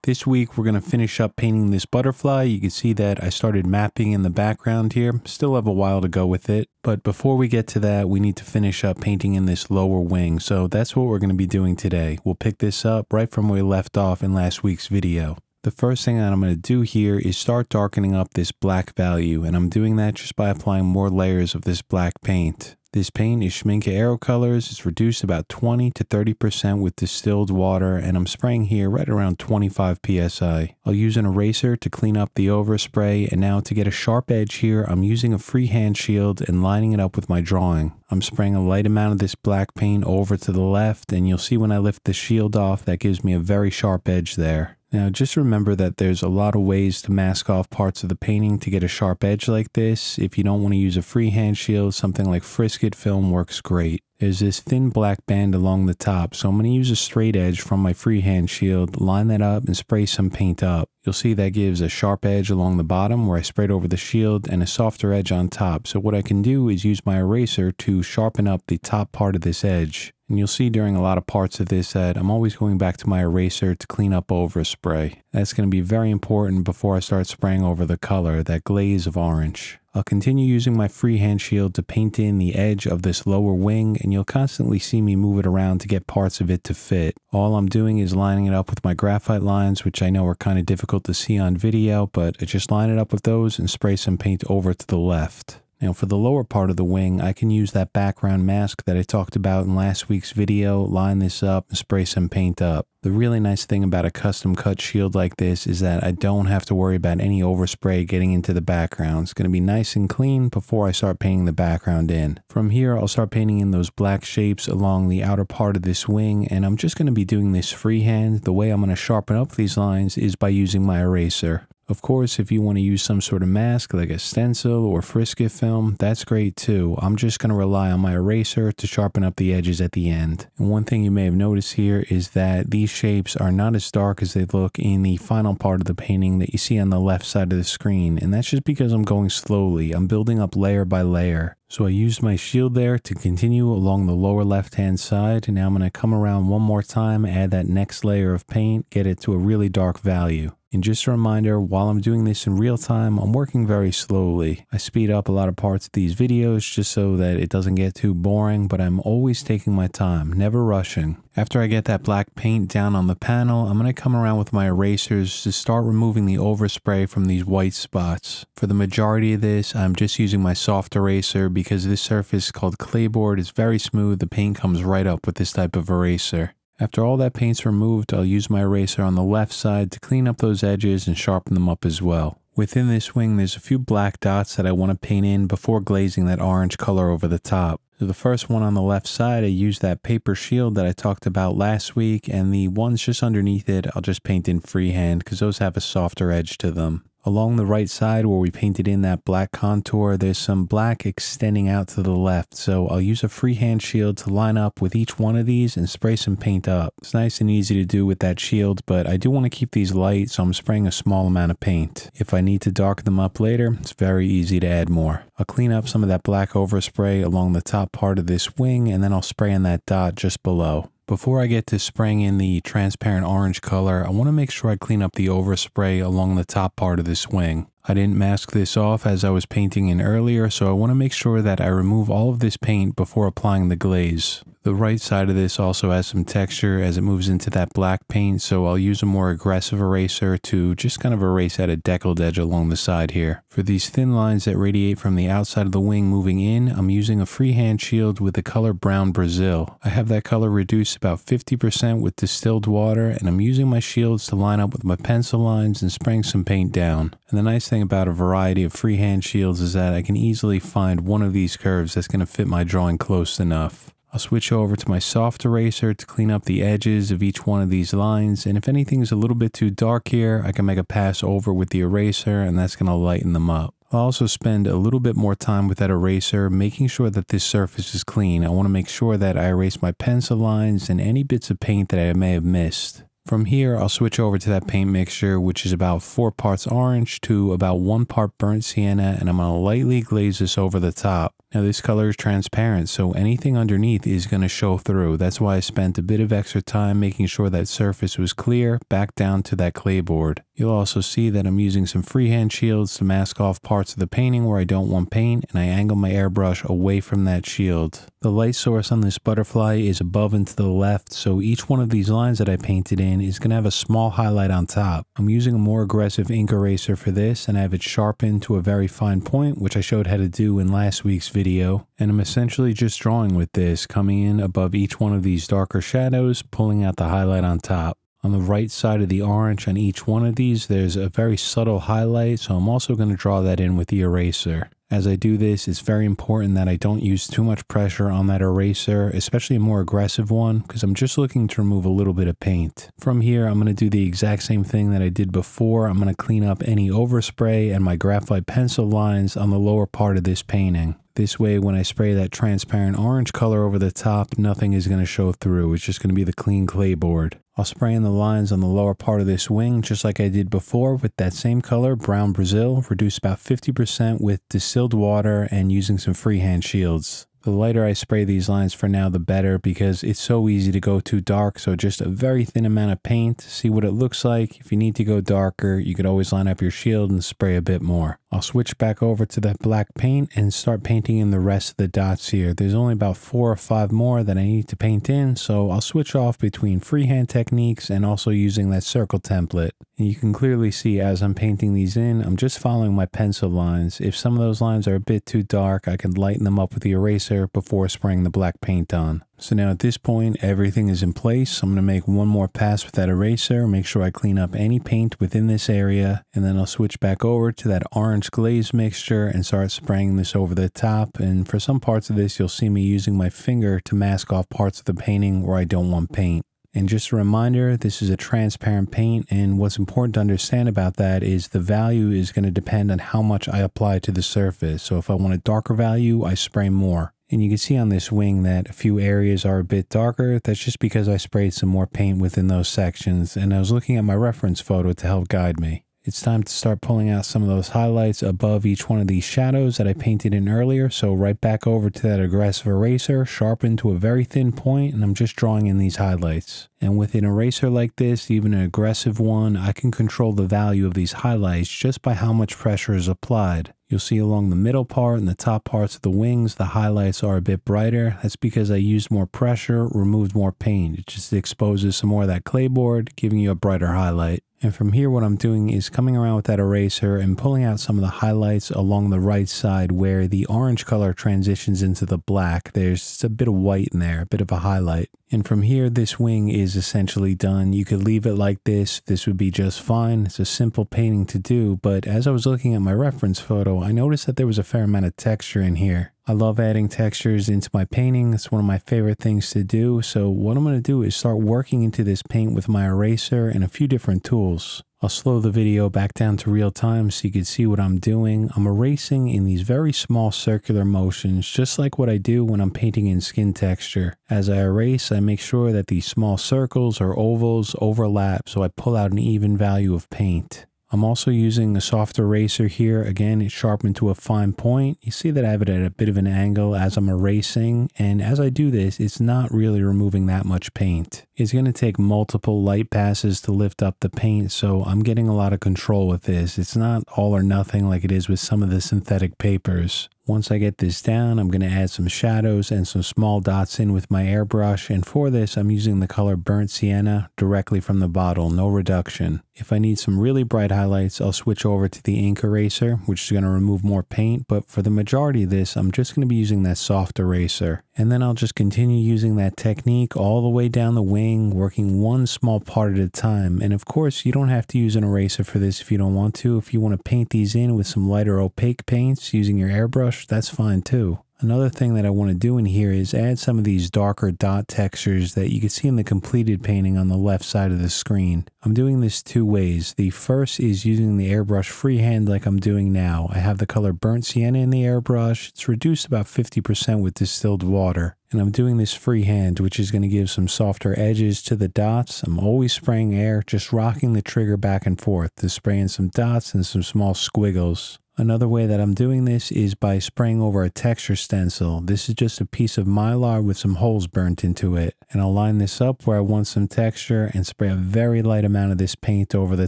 This week we're going to finish up painting this butterfly. You can see that I started mapping in the background here. Still have a while to go with it. But before we get to that, we need to finish up painting in this lower wing. So that's what we're going to be doing today. We'll pick this up right from where we left off in last week's video. The first thing that I'm going to do here is start darkening up this black value. And I'm doing that just by applying more layers of this black paint. This paint is Schmincke Aero Colors. It's reduced about 20 to 30% with distilled water, and I'm spraying here right around 25 psi. I'll use an eraser to clean up the overspray, and now to get a sharp edge here, I'm using a freehand shield and lining it up with my drawing. I'm spraying a light amount of this black paint over to the left, and you'll see when I lift the shield off, that gives me a very sharp edge there. Now just remember that there's a lot of ways to mask off parts of the painting to get a sharp edge like this. If you don't want to use a freehand shield, something like Frisket film works great. There's this thin black band along the top, so I'm going to use a straight edge from my freehand shield, line that up and spray some paint up. You'll see that gives a sharp edge along the bottom where I sprayed over the shield and a softer edge on top. So what I can do is use my eraser to sharpen up the top part of this edge. And you'll see during a lot of parts of this that I'm always going back to my eraser to clean up overspray. That's going to be very important before I start spraying over the color, that glaze of orange. I'll continue using my freehand shield to paint in the edge of this lower wing, and you'll constantly see me move it around to get parts of it to fit. All I'm doing is lining it up with my graphite lines, which I know are kind of difficult to see on video, but I just line it up with those and spray some paint over to the left. Now for the lower part of the wing, I can use that background mask that I talked about in last week's video, line this up and spray some paint up. The really nice thing about a custom cut shield like this is that I don't have to worry about any overspray getting into the background. It's going to be nice and clean before I start painting the background in. From here, I'll start painting in those black shapes along the outer part of this wing, and I'm just going to be doing this freehand. The way I'm going to sharpen up these lines is by using my eraser. Of course, if you want to use some sort of mask like a stencil or Frisket film, that's great too. I'm just going to rely on my eraser to sharpen up the edges at the end. And one thing you may have noticed here is that these shapes are not as dark as they look in the final part of the painting that you see on the left side of the screen. And that's just because I'm going slowly. I'm building up layer by layer. So I used my shield there to continue along the lower left hand side, and now I'm going to come around one more time, add that next layer of paint, get it to a really dark value. And just a reminder, while I'm doing this in real time, I'm working very slowly. I speed up a lot of parts of these videos just so that it doesn't get too boring, but I'm always taking my time, never rushing. After I get that black paint down on the panel, I'm going to come around with my erasers to start removing the overspray from these white spots. For the majority of this, I'm just using my soft eraser because this surface called clayboard is very smooth. The paint comes right up with this type of eraser. After all that paint's removed, I'll use my eraser on the left side to clean up those edges and sharpen them up as well. Within this wing, there's a few black dots that I want to paint in before glazing that orange color over the top. So the first one on the left side, I used that paper shield that I talked about last week, and the ones just underneath it, I'll just paint in freehand because those have a softer edge to them. Along the right side where we painted in that black contour, there's some black extending out to the left, so I'll use a freehand shield to line up with each one of these and spray some paint up. It's nice and easy to do with that shield, but I do want to keep these light, so I'm spraying a small amount of paint. If I need to darken them up later, it's very easy to add more. I'll clean up some of that black overspray along the top part of this wing, and then I'll spray in that dot just below. Before I get to spraying in the transparent orange color, I want to make sure I clean up the overspray along the top part of this wing. I didn't mask this off as I was painting in earlier, so I want to make sure that I remove all of this paint before applying the glaze. The right side of this also has some texture as it moves into that black paint, so I'll use a more aggressive eraser to just kind of erase at a deckled edge along the side here. For these thin lines that radiate from the outside of the wing moving in, I'm using a freehand shield with the color Brown Brazil. I have that color reduced about 50% with distilled water, and I'm using my shields to line up with my pencil lines and spraying some paint down. And the nice thing about a variety of freehand shields is that I can easily find one of these curves that's going to fit my drawing close enough. I'll switch over to my soft eraser to clean up the edges of each one of these lines, and if anything is a little bit too dark here, I can make a pass over with the eraser and that's going to lighten them up. I'll also spend a little bit more time with that eraser, making sure that this surface is clean. I want to make sure that I erase my pencil lines and any bits of paint that I may have missed. From here, I'll switch over to that paint mixture, which is about 4 parts orange to about 1 part burnt sienna, and I'm going to lightly glaze this over the top. Now this color is transparent, so anything underneath is going to show through. That's why I spent a bit of extra time making sure that surface was clear back down to that clay board. You'll also see that I'm using some freehand shields to mask off parts of the painting where I don't want paint, and I angle my airbrush away from that shield. The light source on this butterfly is above and to the left, so each one of these lines that I painted in is going to have a small highlight on top. I'm using a more aggressive ink eraser for this, and I have it sharpened to a very fine point, which I showed how to do in last week's video. And I'm essentially just drawing with this, coming in above each one of these darker shadows, pulling out the highlight on top. On the right side of the orange on each one of these, there's a very subtle highlight, so I'm also going to draw that in with the eraser. As I do this, it's very important that I don't use too much pressure on that eraser, especially a more aggressive one, because I'm just looking to remove a little bit of paint. From here, I'm going to do the exact same thing that I did before. I'm going to clean up any overspray and my graphite pencil lines on the lower part of this painting. This way, when I spray that transparent orange color over the top, nothing is going to show through. It's just going to be the clean clay board. I'll spray in the lines on the lower part of this wing just like I did before with that same color, brown Brazil, reduced about 50% with distilled water and using some freehand shields. The lighter I spray these lines for now, the better, because it's so easy to go too dark, so just a very thin amount of paint, see what it looks like. If you need to go darker, you could always line up your shield and spray a bit more. I'll switch back over to that black paint and start painting in the rest of the dots here. There's only about 4 or 5 more that I need to paint in, so I'll switch off between freehand techniques and also using that circle template. And you can clearly see as I'm painting these in, I'm just following my pencil lines. If some of those lines are a bit too dark, I can lighten them up with the eraser before spraying the black paint on. So now at this point, everything is in place. I'm going to make one more pass with that eraser, make sure I clean up any paint within this area, and then I'll switch back over to that orange glaze mixture and start spraying this over the top. And for some parts of this, you'll see me using my finger to mask off parts of the painting where I don't want paint. And just a reminder, this is a transparent paint, and what's important to understand about that is the value is going to depend on how much I apply to the surface. So if I want a darker value, I spray more. And you can see on this wing that a few areas are a bit darker. That's just because I sprayed some more paint within those sections, and I was looking at my reference photo to help guide me. It's time to start pulling out some of those highlights above each one of these shadows that I painted in earlier. So right back over to that aggressive eraser, sharpened to a very thin point, and I'm just drawing in these highlights. And with an eraser like this, even an aggressive one, I can control the value of these highlights just by how much pressure is applied. You'll see along the middle part and the top parts of the wings, the highlights are a bit brighter. That's because I used more pressure, removed more paint. It just exposes some more of that clay board, giving you a brighter highlight. And from here, what I'm doing is coming around with that eraser and pulling out some of the highlights along the right side where the orange color transitions into the black. There's just a bit of white in there, a bit of a highlight. And from here, this wing is essentially done. You could leave it like this. This would be just fine. It's a simple painting to do, but as I was looking at my reference photo, I noticed that there was a fair amount of texture in here. I love adding textures into my painting. It's one of my favorite things to do. So what I'm going to do is start working into this paint with my eraser and a few different tools. I'll slow the video back down to real time so you can see what I'm doing. I'm erasing in these very small circular motions, just like what I do when I'm painting in skin texture. As I erase, I make sure that these small circles or ovals overlap so I pull out an even value of paint. I'm also using a soft eraser here. Again, it's sharpened to a fine point. You see that I have it at a bit of an angle as I'm erasing, and as I do this, it's not really removing that much paint. It's going to take multiple light passes to lift up the paint, so I'm getting a lot of control with this. It's not all or nothing like it is with some of the synthetic papers. Once I get this down, I'm going to add some shadows and some small dots in with my airbrush, and for this I'm using the color Burnt Sienna directly from the bottle, no reduction. If I need some really bright highlights, I'll switch over to the ink eraser, which is going to remove more paint, but for the majority of this, I'm just going to be using that soft eraser. And then I'll just continue using that technique all the way down the wing, working one small part at a time. And of course, you don't have to use an eraser for this if you don't want to. If you want to paint these in with some lighter opaque paints using your airbrush, that's fine too. Another thing that I want to do in here is add some of these darker dot textures that you can see in the completed painting on the left side of the screen. I'm doing this two ways. The first is using the airbrush freehand like I'm doing now. I have the color Burnt Sienna in the airbrush. It's reduced about 50% with distilled water. And I'm doing this freehand, which is going to give some softer edges to the dots. I'm always spraying air, just rocking the trigger back and forth to spray in some dots and some small squiggles. Another way that I'm doing this is by spraying over a texture stencil. This is just a piece of Mylar with some holes burnt into it. And I'll line this up where I want some texture and spray a very light amount of this paint over the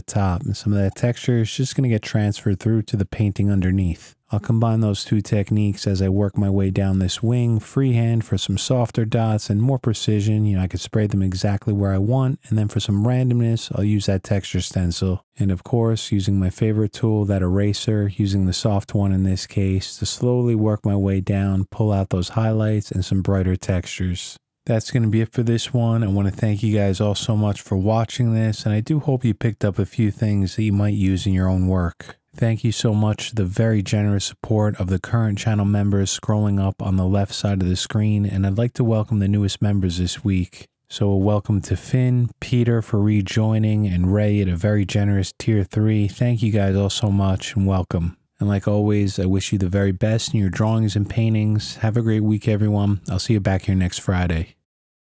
top. And some of that texture is just going to get transferred through to the painting underneath. I'll combine those two techniques as I work my way down this wing, freehand for some softer dots and more precision. I could spray them exactly where I want, and then for some randomness, I'll use that texture stencil. And of course, using my favorite tool, that eraser, using the soft one in this case, to slowly work my way down, pull out those highlights and some brighter textures. That's going to be it for this one. I want to thank you guys all so much for watching this, and I do hope you picked up a few things that you might use in your own work. Thank you so much for the very generous support of the current channel members scrolling up on the left side of the screen, and I'd like to welcome the newest members this week. So a welcome to Finn, Peter for rejoining, and Ray at a very generous tier 3. Thank you guys all so much and welcome. And like always, I wish you the very best in your drawings and paintings. Have a great week, everyone. I'll see you back here next Friday.